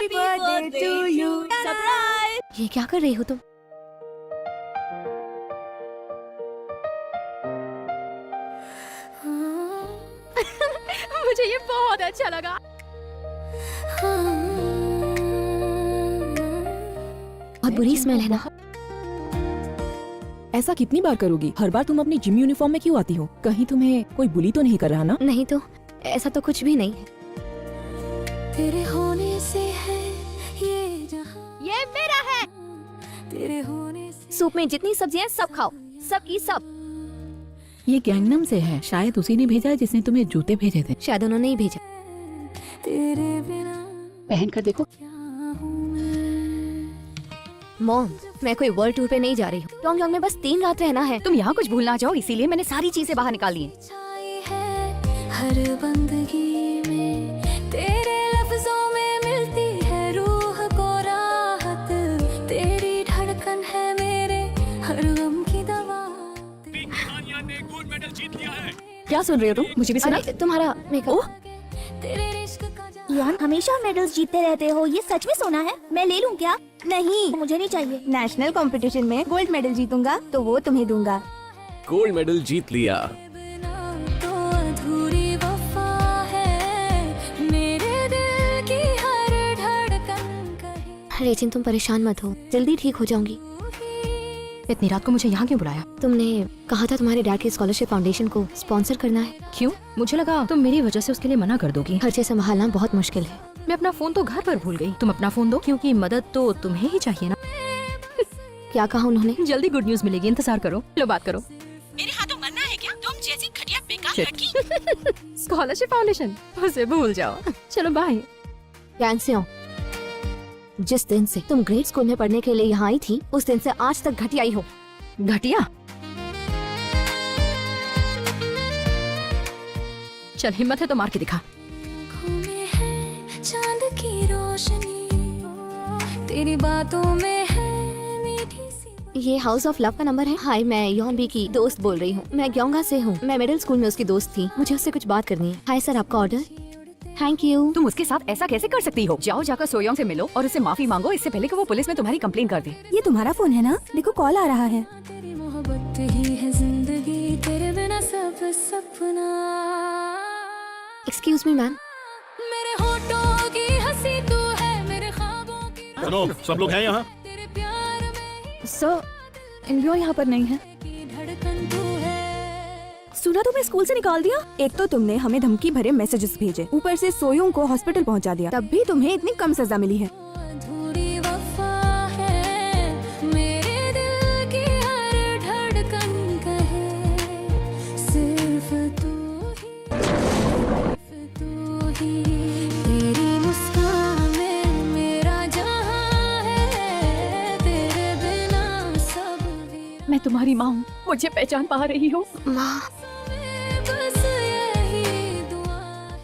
Happy birthday to you. Surprise. ये क्या कर रही हो तुम? मुझे ये बहुत अच्छा लगा। बहुत बुरी स्मेल है ना? ऐसा कितनी बार करोगी? हर बार तुम अपनी जिम यूनिफॉर्म में क्यों आती हो? कहीं तुम्हें कोई बुली तो नहीं कर रहा ना? नहीं तो, ऐसा तो कुछ भी नहीं है। तेरे होने से है ये जहां, ये मेरा है। तेरे होने से सूप में जितनी सब्जियां सब खाओ, सब की सब। ये गैंगनम से है, शायद उसी ने भेजा है जिसने तुम्हें जूते भेजे थे। शायद उन्होंने ही भेजा। तेरे बिना पहन कर देखो। क्या हूँ मैं। मॉम, मैं कोई वर्ल्ड टूर पे नहीं जा रही हूँ। टोंगयांग में बस 3 रात रहना है। तुम यहाँ कुछ भूल ना जाओ, इसीलिए मैंने सारी चीजें बाहर निकाली हैं। छाई है हर बंदगी में, तेरे लफ्जों में मिलती है रूह को राहत, तेरी धड़कन है मेरे हर गम की दवा। क्या सुन रहे हो तुम? मुझे भी सुना। अरे, तुम्हारा मेकअप। तेरे इश्क का जादू। यान हमेशा मेडल्स जीतते रहते हो, ये सच में सोना है? मैं ले लूं क्या? नहीं, मुझे नहीं चाहिए। नेशनल कंपटीशन में गोल्ड मेडल जीतूंगा तो वो तुम्हें दूंगा। गोल्ड मेडल जीत लिया। बिना तो अधूरी वफा है, मेरे दिल की हर धड़कन कहे लेकिन तुम परेशान मत हो, जल्दी ठीक हो जाऊंगी। इतनी रात को मुझे यहाँ क्यों बुलाया? तुमने कहा था तुम्हारे डैड की स्कॉलरशिप फाउंडेशन को स्पॉन्सर करना है। क्यों? मुझे लगा तुम मेरी वजह से उसके लिए मना कर दोगी। खर्चे संभालना बहुत मुश्किल है। मैं अपना फोन तो घर पर भूल गई। तुम अपना फोन दो, क्योंकि मदद तो तुम्हें ही चाहिए ना। क्या कहा उन्होंने? जल्दी गुड न्यूज मिलेगी, इंतजार करो। लो बात करो। मेरे हाथों मरना है क्या? तुम जैसी घटिया बेकार लड़की। स्कॉलरशिप फाउंडेशन, उसे भूल जाओ। चलो बाय। ध्यान से हो। जिस दिन से तुम ग्रेड स्कूल में पढ़ने के लिए यहाँ आई थी, उस दिन से आज तक घटिया ही हो। घटिया? चल, हिम्मत है तो मार के दिखा। आँखों में है चांद की रोशनी, तेरी बातों में है मीठी सी। ये हाउस ऑफ लव का नंबर है। हाय, मैं यॉन बी की दोस्त बोल रही हूँ। मैं ग्योंगा से हूँ। मैं मिडिल स्कूल में उसकी दोस्त थी। मुझे उससे कुछ बात करनी है। हाय सर, आपका ऑर्डर। Thank you. तुम उसके साथ ऐसा कैसे कर सकती हो? जाओ, जाकर सोयोंग से मिलो और उससे माफी मांगो, इससे पहले कि वो पुलिस में तुम्हारी कंप्लेन कर दे। ये तुम्हारा फोन है ना? देखो कॉल आ रहा है। तेरी मोहब्बत ही है जिंदगी, तेरे बिना सब सपना। Excuse me ma'am. मेरे होठों की हंसी तू है, मेरे ख्वाबों की सुनो, सब लोग हैं यहाँ? तेरे प्यार में सर, इनवियो यहाँ पर नहीं है। की धड़कन तू है। सुना तुम्हें स्कूल से निकाल दिया? एक तो तुमने हमें धमकी भरे मैसेजेस भेजे, ऊपर से सोयोंग को हॉस्पिटल पहुंचा दिया, तब भी तुम्हें इतनी कम सजा मिली है। अधूरी वफा है, मेरे दिल की हर धड़कन कहे सिर्फ तू ही, तेरी मुस्कान में मेरा जहां है, तेरे बिना सब भी मैं तुम्हारी माँ हूँ, मुझे पहचान पा रही हो? माँ, बस यही दुआ।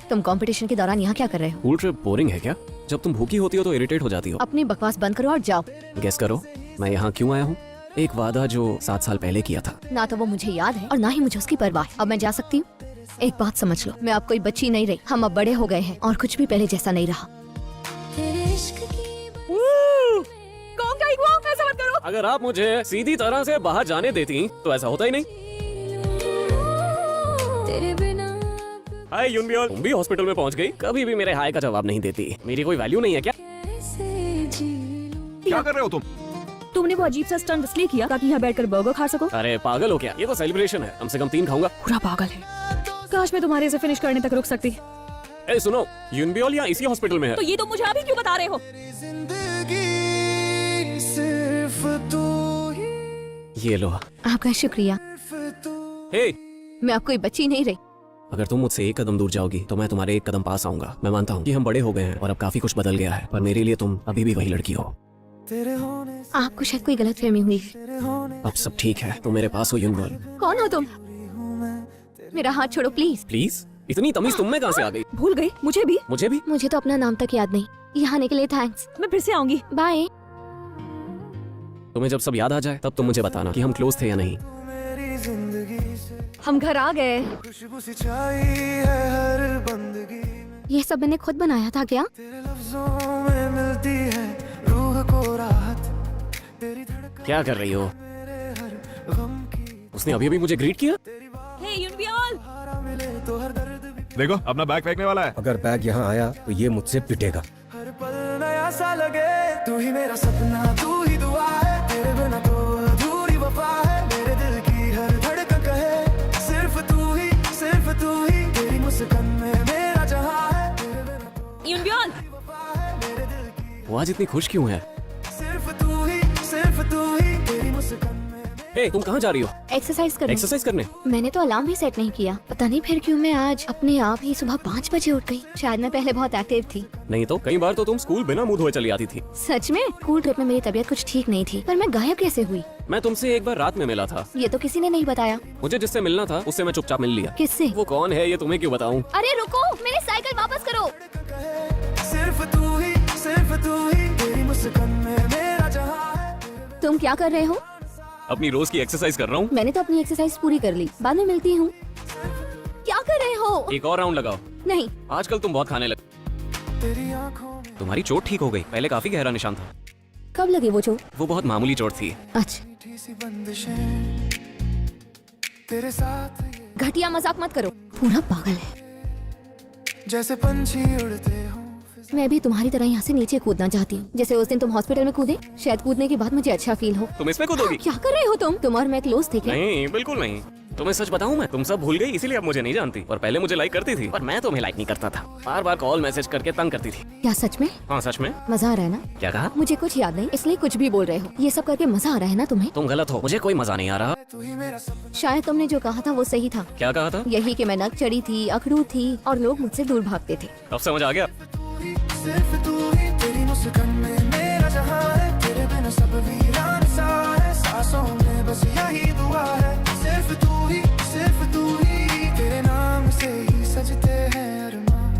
तुम कंपटीशन के दौरान यहाँ क्या कर रहे हो? स्कूल ट्रिप बोरिंग है क्या? जब तुम भूखी होती हो तो इरिटेट हो जाती हो। अपनी बकवास बंद करो और जाओ। गेस करो मैं यहाँ क्यों आया हूँ? एक वादा जो 7 साल पहले किया था। ना तो वो मुझे याद है और ना ही मुझे उसकी परवाह है। अब मैं जा सकती हूँ? एक बात समझ लो, मैं अब कोई बच्ची नहीं रही। हम अब बड़े हो गए हैं और कुछ भी पहले जैसा नहीं रहा। तेरे इश्क की ऐसा मत करो। अगर आप मुझे सीधी तरह से बाहर जाने देती तो ऐसा होता ही नहीं। तेरे बिना हाय यूनबियोल, तुम भी हॉस्पिटल में पहुंच गई। कभी भी मेरे हाय का जवाब नहीं देती। मेरी कोई वैल्यू नहीं है क्या? कैसे जी लूं। क्या कर रहे हो तुम? तुमने वो अजीब सा स्टंट इसलिए किया ताकि यहाँ बैठकर बर्गर खा सको? अरे पागल हो क्या? ये तो सेलिब्रेशन है, कम से कम 3 खाऊंगा। पूरा पागल है। काश मैं तुम्हारे से फिनिश करने तक रुक सकती। ए सुनो, यूनबियोल यहाँ इसी हॉस्पिटल में है। तो ये तो मुझे अभी क्यों बता रहे हो? ये लो। आपका शुक्रिया। हे, मैं अब कोई बच्ची नहीं रही। अगर तुम मुझसे 1 कदम दूर जाओगी तो मैं तुम्हारे 1 कदम पास आऊंगा। मैं मानता हूँ कि हम बड़े हो गए हैं और अब काफी कुछ बदल गया है, पर मेरे लिए तुम अभी भी वही लड़की हो। आपको शायद कोई गलतफहमी हुई है। अब सब ठीक है, तुम मेरे पास हो यूनबियोल। कौन हो तुम? मेरा हाथ छोड़ो प्लीज। प्लीज? इतनी तमीज तुम में कहाँ से आ गई? भूल गई? मुझे भी। मुझे भी? मुझे तो अपना नाम तक याद नहीं। यहाँ आने के लिए थैंक्स। मैं फिर से आऊंगी। बाय। तुम्हें जब सब याद आ जाए तब तुम मुझे बताना कि हम क्लोज थे या नहीं। हम घर आ गए। ये सब मैंने खुद बनाया था क्या? क्या कर रही हो? उसने अभी अभी मुझे ग्रीट किया। हे युनबियोल, देखो अपना बैग फेंकने वाला है। अगर बैग यहाँ आया तो ये मुझसे पिटेगा। हर पल नया सा लगे, तू ही मेरा सपना, तू ही दुआ है, तेरे बिना तो अधूरी वफा है। मेरे दिल की हर धड़कन कहे सिर्फ तू ही तेरी मुस्कान में मेरा जहां है। तेरे बिना तो युनबियोल, वफा है, मेरे दिल की वो आज इतनी खुश क्यों है? सिर्फ तू ही तेरी मुस्कान में। हे, तुम कहाँ जा रही हो? एक्सरसाइज करने। एक्सरसाइज करने? मैंने तो अलार्म भी सेट नहीं किया, पता नहीं फिर क्यों मैं आज अपने आप ही सुबह 5 बजे उठ गई। शायद मैं पहले बहुत एक्टिव थी। नहीं तो कई बार तो तुम स्कूल बिना मुंह धोए चली आती थी। सच में? स्कूल ट्रिप में मेरी तबीयत कुछ ठीक नहीं थी, पर मैं गायब कैसे हुई? मैं तुमसे एक बार रात में मिला था। ये तो किसी ने नहीं बताया। मुझे जिससे मिलना था उससे मैं चुपचाप मिल लिया। किससे? वो कौन है ये तुम्हें क्यों बताऊं? अरे रुको, मेरी साइकिल वापस करो। सिर्फ तू ही तेरी मुस्कान में मेरा जहां है। तुम क्या कर रहे हो? अपनी रोज की एक्सरसाइज कर रहा हूँ। मैंने तो अपनी एक्सरसाइज पूरी कर ली, बाद में मिलती हूँ। क्या कर रहे हो? एक और राउंड लगाओ। नहीं। आजकल तुम बहुत खाने लगे। तेरी आंखों में तुम्हारी चोट ठीक हो गई, पहले काफी गहरा निशान था। कब लगी वो चोट? वो बहुत मामूली चोट थी। अच्छा, मीठी सी बंदिशें तेरे साथ ये घटिया मजाक मत करो। पूरा पागल है। जैसे पंछी उड़ते हो। मैं भी तुम्हारी तरह यहाँ से नीचे कूदना चाहती हूँ, जैसे उस दिन तुम हॉस्पिटल में कूदे। शायद कूदने के बाद मुझे अच्छा फील हो। तुम इसमें कूदोगी? क्या कर रहे हो तुम और मैं क्लोज थे क्या? नहीं, बिल्कुल नहीं। तुम्हें सच बताऊं, मैं तुम सब भूल गई, इसीलिए अब मुझे नहीं जानती। और पहले मुझे लाइक करती थी, पर मैं तुम्हें लाइक नहीं करता था। बार बार कॉल मैसेज करके तंग करती थी। क्या सच में? हाँ सच में। मजा आ रहा है ना? क्या कहा? मुझे कुछ याद नहीं, इसलिए कुछ भी बोल रहे हो। ये सब करके मजा आ रहा है ना तुम्हें? तुम गलत हो, मुझे कोई मजा नहीं आ रहा। तू ही मेरा सपना। शायद तुमने जो कहा था वो सही था। क्या कहा था? यही कि मैं नक चढ़ी थी, अखड़ू थी और लोग मुझसे दूर भागते थे। अब समझ आ गया। सिर्फ तू ही तेरी मुस्कान में मेरा जहां है। तेरे बिना सब वीरान सा है। सांसों में बस यही दुआ है। सिर्फ तू ही तेरे नाम से ही सजते हैं अरमान।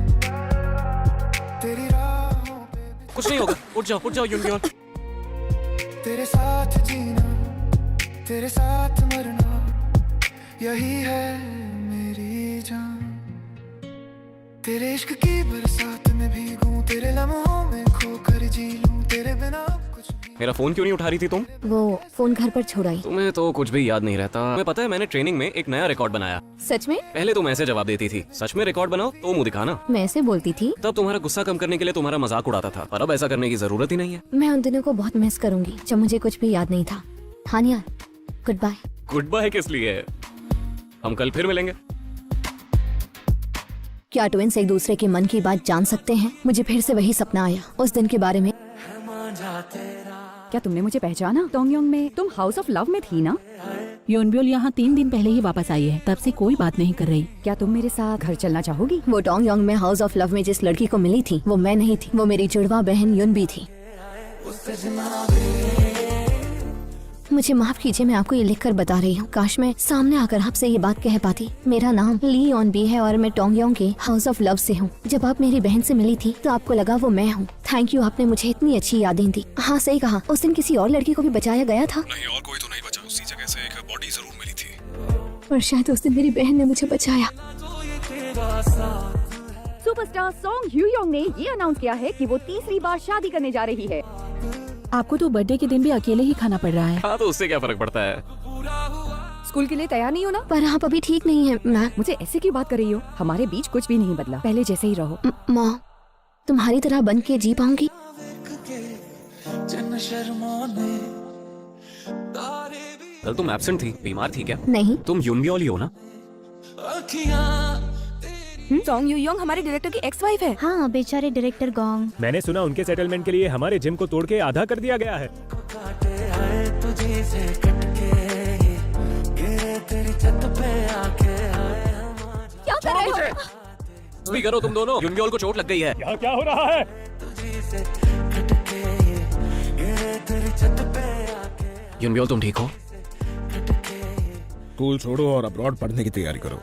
तेरी राहों पे कुछ नहीं होगा, उठ जाओ युनबियोल। तेरे साथ जीना, तेरे साथ मरना, यही है मेरी जान। तेरे इश्क की बरसात में भीगूं, तेरे लम्हों में खोकर जी लूं। तेरे बिना कुछ भी। मेरा फोन क्यों नहीं उठा रही थी तुम? वो फोन घर पर छोड़ाई। तुम्हें तो कुछ भी याद नहीं रहता। तुम्हें पता है मैंने ट्रेनिंग में एक नया रिकॉर्ड बनाया। सच में? पहले तुम ऐसे जवाब देती थी, सच में रिकॉर्ड बनाओ तो मुंह दिखाना। मैं ऐसे बोलती थी। तब तुम्हारा गुस्सा कम करने के लिए तुम्हारा मजाक उड़ाता था, पर अब ऐसा करने की जरूरत ही नहीं है। मैं उन दिनों को बहुत मिस करूंगी जब मुझे कुछ भी याद नहीं था। हानिया, गुड बाय। गुड बाय किस लिए? हम कल फिर मिलेंगे। क्या ट्विंस एक दूसरे के मन की बात जान सकते हैं? मुझे फिर से वही सपना आया उस दिन के बारे में। क्या तुमने मुझे पहचाना? टोंगयोंग में तुम हाउस ऑफ लव में थी ना? युनबियोल यहाँ 3 दिन पहले ही वापस आई है, तब से कोई बात नहीं कर रही। क्या तुम मेरे साथ घर चलना चाहोगी? वो टोंगयोंग में हाउस ऑफ लव में जिस लड़की को मिली थी वो मैं नहीं थी, वो मेरी जुड़वा बहन युनबी थी। मुझे माफ कीजिए, मैं आपको ये लिखकर बता रही हूँ। काश मैं सामने आकर आपसे ये बात कह पाती। मेरा नाम ली योनबी है और मैं टोंगयोंग के हाउस ऑफ लव से हूँ। जब आप मेरी बहन से मिली थी तो आपको लगा वो मैं हूँ। थैंक यू, आपने मुझे इतनी अच्छी यादें दी। हाँ सही कहा, उस दिन किसी और लड़की को भी बचाया गया था। नहीं, और कोई तो नहीं बचा। उसी जगह से एक बॉडी जरूर मिली थी। और शायद उस दिन मेरी बहन ने मुझे बचाया। सुपरस्टार सॉन्ग ह्यूयोंग ने ये अनाउंस किया है कि वो तीसरी बार शादी करने जा रही है। आपको तो बर्थडे के दिन भी अकेले ही खाना पड़ रहा है। हाँ तो उससे क्या फर्क पड़ता है? स्कूल के लिए तैयार नहीं हो ना? पर आप अभी ठीक नहीं है। मैं मुझे ऐसे क्यों बात कर रही हो? हमारे बीच कुछ भी नहीं बदला, पहले जैसे ही रहो। माँ, तुम्हारी तरह बन के जी पाऊंगी? कल तुम एब्सेंट थी, बीमार थी क्या? नहीं। तुम युनबियोल ही हो ना? सॉन्ग यूयोंग हमारे डायरेक्टर की एक्स वाइफ है। हाँ, बेचारे डायरेक्टर गोंग। मैंने सुना उनके सेटलमेंट के लिए हमारे जिम को तोड़ के आधा कर दिया गया है। क्या कर रहे हो? स्पीक करो तुम दोनों, युनबियोल को चोट लग गई है। यहाँ क्या हो रहा है? युनबियोल तुम ठीक हो? स्कूल छोड़ो और अब्रॉड पढ़ने की तैयारी करो।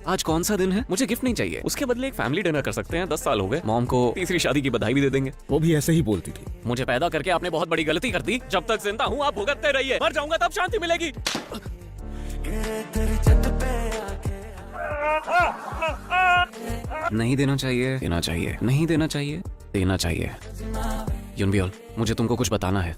आज कौन सा दिन है? मुझे गिफ्ट नहीं चाहिए, उसके बदले एक फैमिली डिनर कर सकते हैं। 10 साल हो गए, मॉम को तीसरी शादी की बधाई भी दे देंगे। वो भी ऐसे ही बोलती थी। मुझे पैदा करके आपने बहुत बड़ी गलती कर दी। जब तक जिंदा हूँ आप भुगतते रहिए, मर जाऊंगा तब शांति मिलेगी। नहीं देना चाहिए, देना चाहिए, नहीं देना चाहिए, देना चाहिए। युनबियोल, मुझे तुमको कुछ बताना है।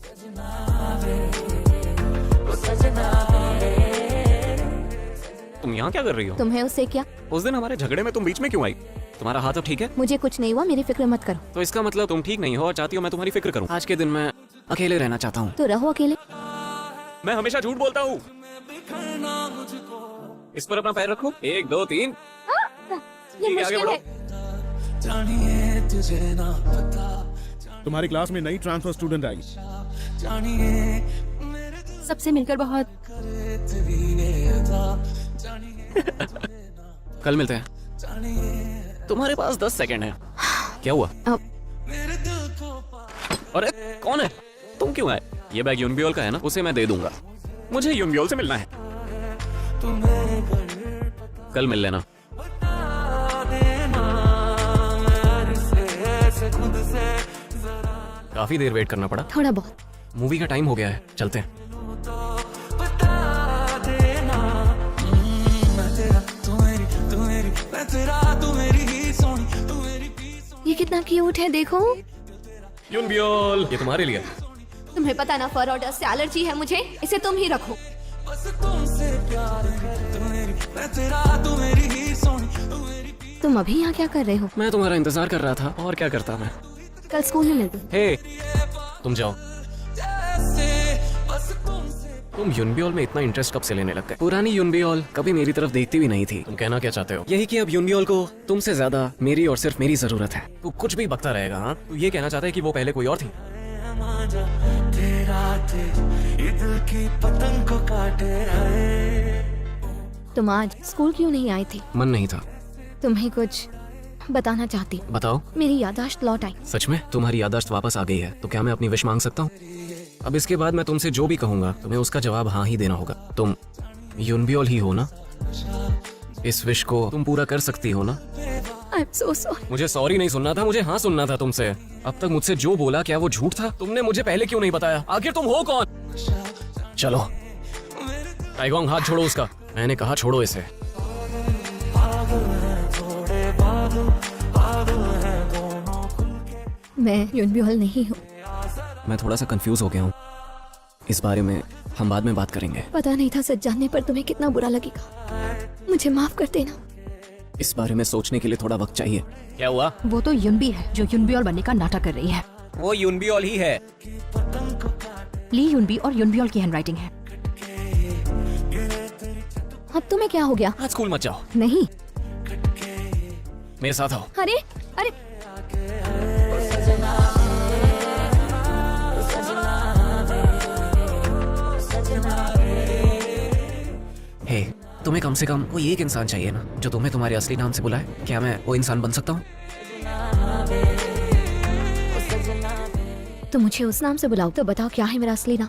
तुम यहाँ क्या कर रही हो? तुम्हें उससे क्या? उस दिन हमारे झगड़े में तुम बीच में क्यों आई? तुम्हारा हाथ अब ठीक है? मुझे कुछ नहीं हुआ, मेरी फिक्र मत करो। तो इसका मतलब तुम ठीक नहीं हो और चाहती हो मैं तुम्हारी फिक्र करूं। आज के दिन मैं अकेले रहना चाहता हूँ। तो रहो अकेले। मैं हमेशा झूठ बोलता हूँ। इस पर अपना पैर रखो। 1 2 3। ये ठीक है, आगे मुश्किल बढ़ो। है। जानिए तुझे ना पता, तुम्हारी क्लास में नई ट्रांसफर स्टूडेंट आई। जानिए सबसे मिलकर बहुत तेरी ये अदा, जानिए कल मिलते हैं। तुम्हारे पास 10 सेकंड है। क्या हुआ? मेरे दिल को अरे कौन है? तुम क्यों आए? ये बैग यूनबियोल का है ना? उसे मैं दे दूंगा। मुझे यूनबियोल से मिलना है। तुम्हें कल मिल लेना। खुद से काफी देर वेट करना पड़ा। थोड़ा बहुत। मूवी का टाइम हो गया है, चलते हैं। बता देना। मैं तेरा तू मेरी मैं तेरा तू मेरी ही सोनी तू मेरी भी सोनी। ये कितना क्यूट है, देखो। यूनबियोल ये तुम्हारे लिए। तुम्हें पता ना फर और डस्ट से एलर्जी है मुझे, इसे तुम ही रखो। बस तुमसे प्यार है तू मेरी मैं तेरा तू मेरी ही सोनी तू मेरी भी। तुम अभी यहाँ क्या कर रहे हो? मैं तुम्हारा इंतजार कर रहा था और क्या करता मैं। कल स्कूल में मिलते हैं। हे तुम जाओ। जैसे बस तुमसे तुम यूनबियोल में इतना इंटरेस्ट कब से लेने लग गए? पुरानी यूनबियोल कभी मेरी तरफ देखती भी नहीं थी। तुम कहना क्या चाहते हो? यही कि अब यूनबियोल को तुमसे ज्यादा मेरी और सिर्फ मेरी जरूरत है। तू कुछ भी बकता रहेगा। हाँ तू ये कहना चाहता है कि वो पहले कोई और थी? मांझा तेरा थे ये दिल की पतंग को काटे आए। तुम आज स्कूल क्यों नहीं आए थे? मन नहीं था। तुम्हें कुछ बताना चाहती हूँ। बताओ। मेरी याददाश्त लौट आई। सच में? तुम्हारी याददाश्त वापस आ गई है तो क्या मैं अपनी विश मांग सकता हूँ? अब इसके बाद मैं तुमसे जो भी कहूंगा तुम्हें उसका जवाब हाँ ही देना होगा। तुम यूनबियोल ही हो ना? इस विश को तुम पूरा कर सकती हो ना? I am so sorry. मुझे सॉरी नहीं सुनना था, मुझे हाँ सुनना था तुमसे। अब तक मुझसे जो बोला क्या वो झूठ था? तुमने मुझे पहले क्यों नहीं बताया? आखिर तुम हो कौन? चलो टाइगोंग हाथ छोड़ो उसका। मैंने कहा छोड़ो इसे। मैं यूनबियोल नहीं हूँ। मैं थोड़ा सा कंफ्यूज हो गया हूँ। इस बारे में हम बाद में बात करेंगे। पता नहीं था सच जानने पर तुम्हें कितना बुरा लगेगा। मुझे माफ कर देना। इस बारे में सोचने के लिए थोड़ा वक्त चाहिए। क्या हुआ? वो तो युनबी है जो युनबियोल बनने का नाटक कर रही है। वो यूनबियोल ही है। ली युनबी और युनबियोल की हैंडराइटिंग है। अब तुम्हें क्या हो गया? आज स्कूल मत जाओ, नहीं। मेरे साथ आओ। अरे अरे हे तुम्हें कम से कम कोई एक इंसान चाहिए ना जो तुम्हें तुम्हारे असली नाम से बुलाए। क्या मैं वो इंसान बन सकता हूँ? तो मुझे उस नाम से बुलाओ। तो बताओ क्या है मेरा असली नाम?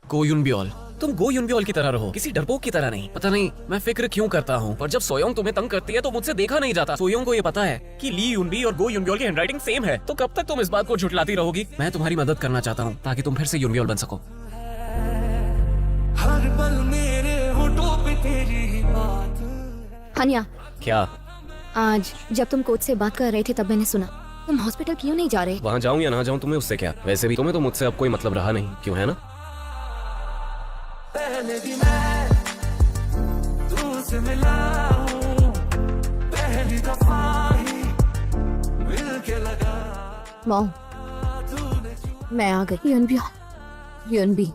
गो यूनबियोल। तुम गो यूनबियोल की तरह रहो, किसी डरपोक की तरह नहीं। पता नहीं मैं फिक्र क्यों करता हूँ, पर जब सोयोंग तुम्हें तंग करती है तो मुझसे देखा नहीं जाता। सोयोंग को ये पता है कि ली यूनबी और गो यूनबियोल की हैंडराइटिंग सेम है। तो कब तक तुम इस बात को झुठलाती रहोगी? मैं तुम्हारी मदद करना चाहता हूँ ताकि तुम फिर से यूनबियोल बन सको। हर पल मेरे होठों पे तेरी ही बात। हानिया, क्या? आज जब तुम कोच से बात कर रहे थे तब मैंने सुना तुम हॉस्पिटल क्यों नहीं जा रहे? वहाँ जाऊँ या ना जाऊँ तुम्हें उससे क्या? वैसे भी तुम्हें तो मुझसे अब कोई मतलब रहा नहीं, क्यों है ना? पहले भी मैं तुमसे मिला हूँ, पहली दफा ही मिल के लगा। मॉम, मैं आ गई। यूनबी।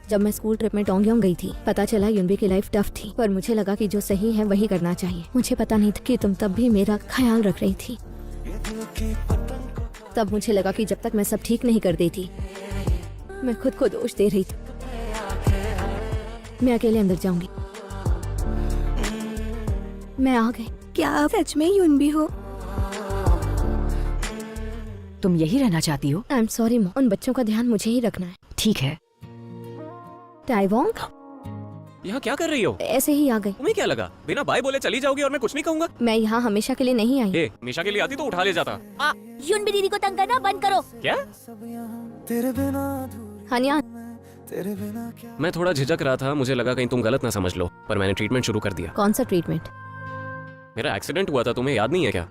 जब मैं स्कूल ट्रिप में टोंगयोंग गई थी पता चला यूनबी की लाइफ टफ थी, पर मुझे लगा कि जो सही है वही करना चाहिए। मुझे पता नहीं था कि तुम तब भी मेरा ख्याल रख रही थी। तब मुझे लगा कि जब तक मैं सब ठीक नहीं कर देती मैं खुद को दोष दे रही थी। मैं अकेले अंदर जाऊंगी। मैं आ गई। क्या आप सच में युनबी हो? तुम यही रहना चाहती हो? आई एम सॉरी मॉम, उन बच्चों का ध्यान मुझे ही रखना है। ठीक है। टाइवोंग, यहाँ क्या कर रही हो? ऐसे ही आ गई। तुम्हें क्या लगा बिना बाय बोले चली जाओगी और मैं कुछ नहीं कहूँगा? मैं यहाँ हमेशा के लिए नहीं आई। ए, हमेशा के लिए आती तो उठा ले जाता। यूनबी दीदी को तंग करना बंद करो। क्या? तेरे बिना अधूरा, हानिया, तेरे बिना क्या। मैं थोड़ा झिझक रहा था, मुझे लगा कहीं तुम गलत ना समझ लो, पर मैंने ट्रीटमेंट शुरू कर दिया। कौन सा ट्रीटमेंट? मेरा एक्सीडेंट हुआ था, तुम्हें याद नहीं है क्या?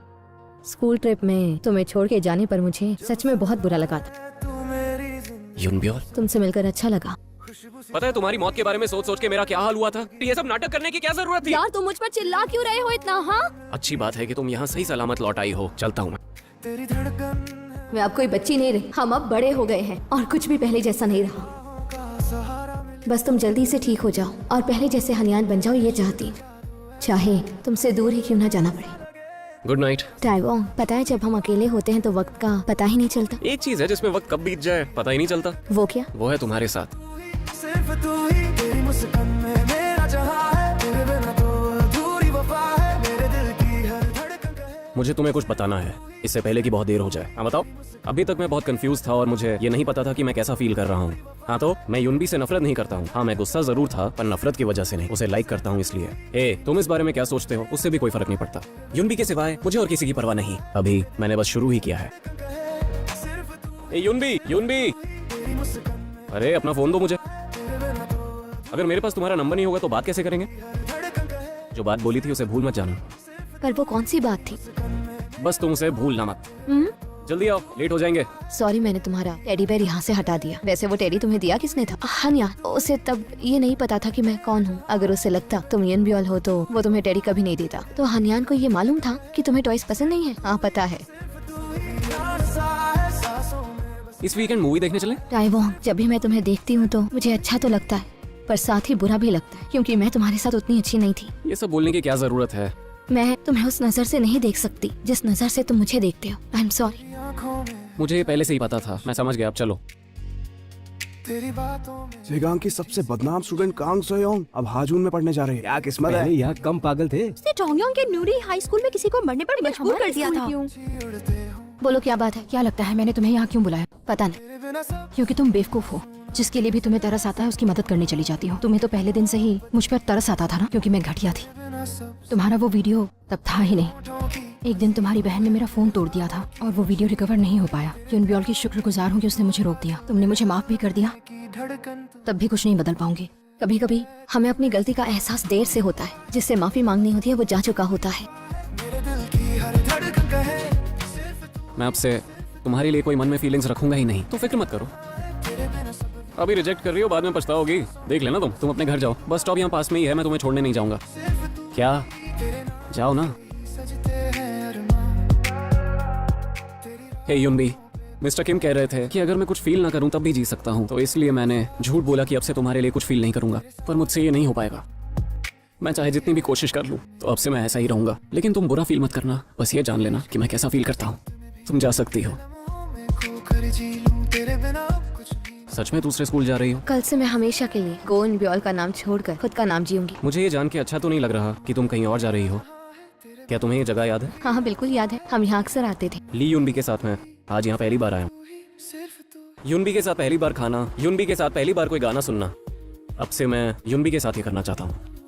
स्कूल ट्रिप में तुम्हें छोड़ के जाने पर मुझे सच में बहुत बुरा लगा था। तू मेरी जिंदगी युनबियोल, तुमसे मिलकर अच्छा लगा। पता है तुम्हारी मौत के बारे में सोच सोच के मेरा क्या हाल हुआ था। ये सब नाटक करने की क्या जरूरत थी? यार तुम मुझ पर चिल्ला क्यों रहे हो इतना? हाँ, अच्छी बात है कि तुम यहाँ सही सलामत लौट आई हो। चलता हूँ मैं। तेरी धड़कन मैं अब कोई बच्ची नहीं रही। हम अब बड़े हो गए हैं और कुछ भी पहले जैसा नहीं रहा। का सहारा मिल बस तुम जल्दी से ठीक हो जाओ और पहले जैसे हनियान बन जाओ, ये चाहती हूँ। चाहे तुमसे दूर ही क्यों ना जाना पड़े। Good night. टाइवोंग, पता है जब हम अकेले होते हैं तो वक्त का पता ही नहीं चलता। एक चीज है जिसमें वक्त कब बीत जाए पता ही नहीं चलता। वो क्या? वो है तुम्हारे साथ। सिर्फ तू ही, तेरी मुस्कान में मेरा जहां है, तेरे बिना तो अधूरी वफा है, मेरे दिल की हर धड़कन कहे। मुझे तुम्हें कुछ बताना है इससे पहले कि बहुत देर हो जाए। हाँ बताओ। अभी तक मैं बहुत कंफ्यूज था और मुझे ये नहीं पता था कि मैं कैसा फील कर रहा हूँ। हाँ तो मैं युनबी से नफरत नहीं करता हूँ। हाँ मैं गुस्सा जरूर था पर नफरत की वजह से नहीं, उसे लाइक करता हूँ इसलिए। ए तुम इस बारे में क्या सोचते हो? उससे भी कोई फर्क नहीं पड़ता। युनबी के सिवाय मुझे और किसी की परवाह नहीं। अभी मैंने बस शुरू ही किया है। ए युनबी, युनबी, अरे अपना फोन दो मुझे। अगर मेरे पास तुम्हारा नंबर नहीं होगा तो बात कैसे करेंगे? जो बात बोली थी उसे भूल मत जाना। पर वो कौन सी बात थी? बस तुम उसे भूलना मत। जल्दी आओ, लेट हो जाएंगे। सॉरी, मैंने तुम्हारा टेडी बेयर यहाँ से हटा दिया। वैसे वो टेडी तुम्हें दिया किसने था? हनिया। उसे तब ये नहीं पता था कि मैं कौन हूँ। अगर उसे लगता तुम युनबियोल हो तो वो तुम्हें टेडी कभी नहीं देता। तो हनियान को ये मालूम था कि तुम्हें टॉयज पसंद नहीं है? हाँ पता है। इस वीकेंड मूवी देखने चले? टाइवोंग, जब भी मैं तुम्हें देखती हूँ तो मुझे अच्छा तो लगता है पर साथ ही बुरा भी लगता है क्योंकि मैं तुम्हारे साथ उतनी अच्छी नहीं थी। ये सब बोलने की क्या जरूरत है? मैं तुम्हें उस नजर से नहीं देख सकती जिस नजर से तुम मुझे देखते हो। I am sorry. मुझे ये पहले से ही पता था। मैं समझ गया। अब चलो। तेरी बातों में जेगांग की सबसे बदनाम स्टूडेंट कांग सोयोंग अब हाजून में पढ़ने जा रहे हैं। क्या किस्मत है। यहाँ कम पागल थे। उसने टोंगयोंग के नूरी हाई स्कूल में किसी को मरने पर मजबूर कर दिया था। उड़ते हो, बोलो क्या बात है? क्या लगता है मैंने तुम्हें यहाँ क्यों बुलाया? पता नहीं। तेरे बिना सब क्योंकि तुम बेवकूफ हो। जिसके लिए भी तुम्हें तरस आता है उसकी मदद करने चली जाती हो। तुम्हें तो पहले दिन से ही मुझ पर तरस आता था ना, क्योंकि मैं घटिया थी। बिना सब तुम्हारा वो वीडियो तब था ही नहीं। होठों की एक दिन तुम्हारी बहन ने मेरा फोन तोड़ दिया था और वो वीडियो रिकवर नहीं हो पाया। युनबियोल की शुक्रगुजार हूँ कि उसने मुझे रोक दिया। तुमने मुझे माफ भी कर दिया, की धड़कन तू तब भी कुछ नहीं बदल पाऊंगी। कभी कभी हमें अपनी गलती का एहसास देर से होता है। जिससे माफी मांगनी होती है वो जा चुका होता है। मेरे दिल की हर धड़कन कहे, सिर्फ मैं आपसे तुम्हारे लिए कोई मन में फीलिंग्स रखूंगा ही नहीं, तो फिक्र मत करो। तेरे बिना सब अभी रिजेक्ट कर रही हो, बाद में पछताओगी। देख लेना तुम अपने घर जाओ। बस स्टॉप यहाँ पास में ही है, मैं तुम्हें छोड़ने नहीं जाऊंगा। क्या? जाओ ना। सजते हैं अरमान। हे युनबी, मिस्टर किम कह रहे थे कि अगर मैं कुछ फील ना करूं तब भी जी सकता हूं, तो इसलिए मैंने झूठ बोला कि अब से तुम्हारे लिए कुछ फील नहीं करूंगा। पर मुझसे ये नहीं हो पाएगा। मैं चाहे जितनी भी कोशिश कर लूं तो अब से मैं ऐसा ही रहूंगा। लेकिन तुम बुरा फील मत करना, बस ये जान लेना कि मैं कैसा फील करता हूँ। तुम जा सकती हो। मैं खोकर जी लूं, तेरे बिना कुछ भी। सच में दूसरे स्कूल जा रही हो? कल से मैं हमेशा के लिए गो युनबियोल का नाम छोड़कर खुद का नाम जीऊंगी। मुझे ये जान के अच्छा तो नहीं लग रहा कि तुम कहीं और जा रही हो। क्या तुम्हें ये जगह याद है? हाँ हाँ बिल्कुल याद है, हम यहाँ अक्सर आते थे। ली युनबी के साथ मैं आज यहाँ पहली बार आया हूँ। सिर्फ तू युनबी के साथ पहली बार खाना, युनबी के साथ पहली बार कोई गाना सुनना। अब से मैं युनबी के साथ ही करना चाहता हूँ।